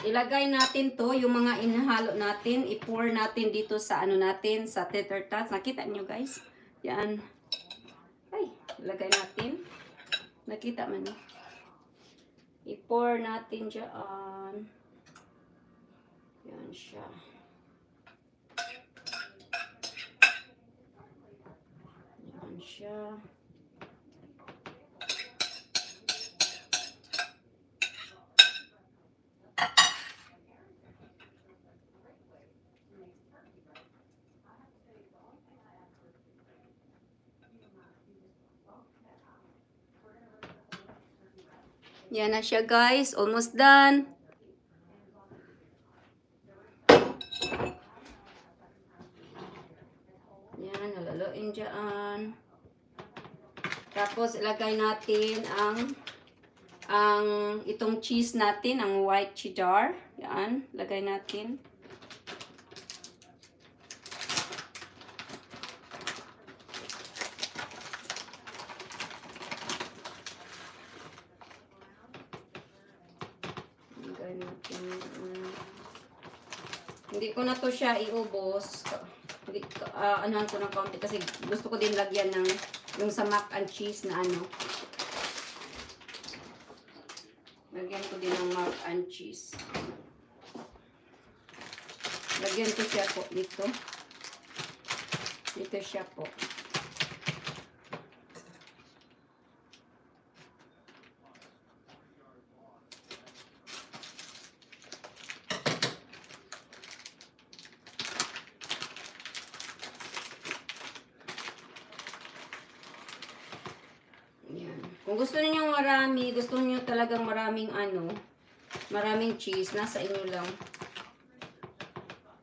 ilagay natin to, yung mga inahalo natin, i-pour natin dito sa ano natin, sa tater tots. Nakita nyo guys? Yan. Ay, ilagay natin. Nakita man. I-pour natin dyan. Yan siya. Yan siya. Yan na siya guys. Almost done. Yan, nalaloin dyan. Tapos ilagay natin ang itong cheese natin, ang white cheddar. Yan, lagay natin. Hindi ko na to siya iubos. Hindi, anuhan ko ng konti kasi gusto ko din lagyan ng yung sa mac and cheese na ano. Lagyan ko din ng mac and cheese. Lagyan ko siya po dito. Dito siya po. Kung gusto niyo marami, gusto niyo talagang maraming ano, maraming cheese, nasa inyo lang.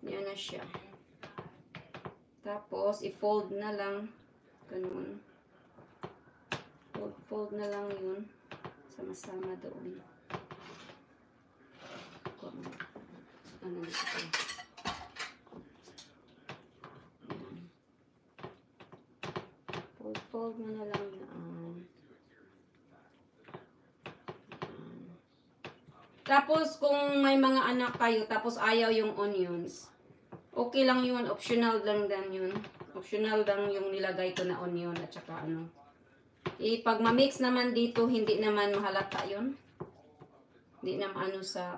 Yan na siya. Tapos, i-fold na lang. Ganun. Fold na lang yun. Sama-sama doon. Ano ito? Fold mo na lang yan. Tapos, kung may mga anak kayo, tapos ayaw yung onions, okay lang yun. Optional lang dan yun. Optional lang yung nilagay ko na onion at saka ano. Pag ma-mix naman dito, hindi naman mahalata yun. Hindi naman ano sa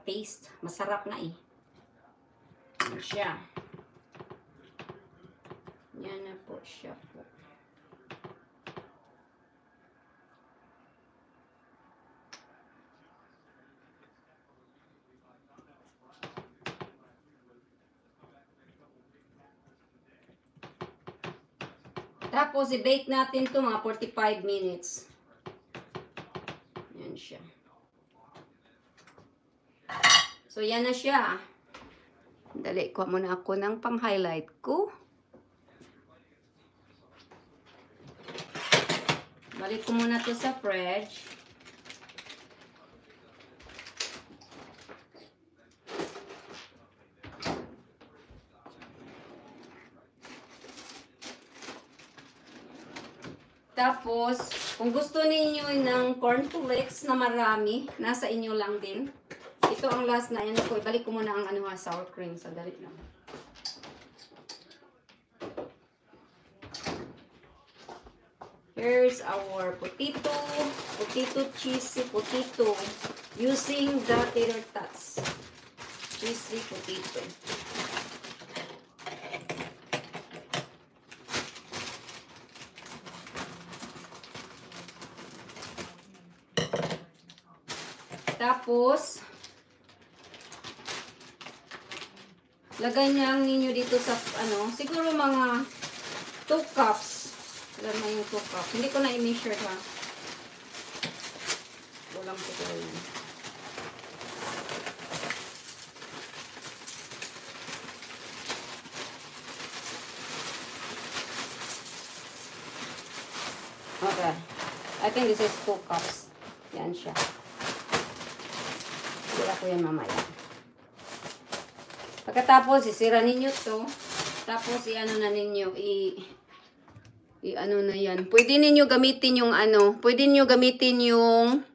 taste. Masarap na eh. Yan siya. Yan na po siya po. Tapos, i-bake natin to mga 45 minutes. Yan siya. So, yan na siya. Dali, kuha muna ako ng pang-highlight ko. Balik ko muna to sa fridge. Tapos, kung gusto ninyo ng cornflakes na marami, nasa inyo lang din. Ito ang last na yan ko. Ibalik ko muna ang ano, sour cream. Sandali lang. Here's our potato cheesy potato using the tater tots. Cheesy potato. Tapos, lagay niya ninyo dito sa, ano, siguro mga 2 cups. Alam mo yung 2 cups. Hindi ko na i-measure ha. Walang ko ko yun. Okay. I think this is 2 cups. Yan siya. Sira ko yan mamaya. Pagkatapos, isira ninyo to. Tapos, i-ano na ninyo, i-ano na yan. Pwede ninyo gamitin yung ano, pwede ninyo gamitin yung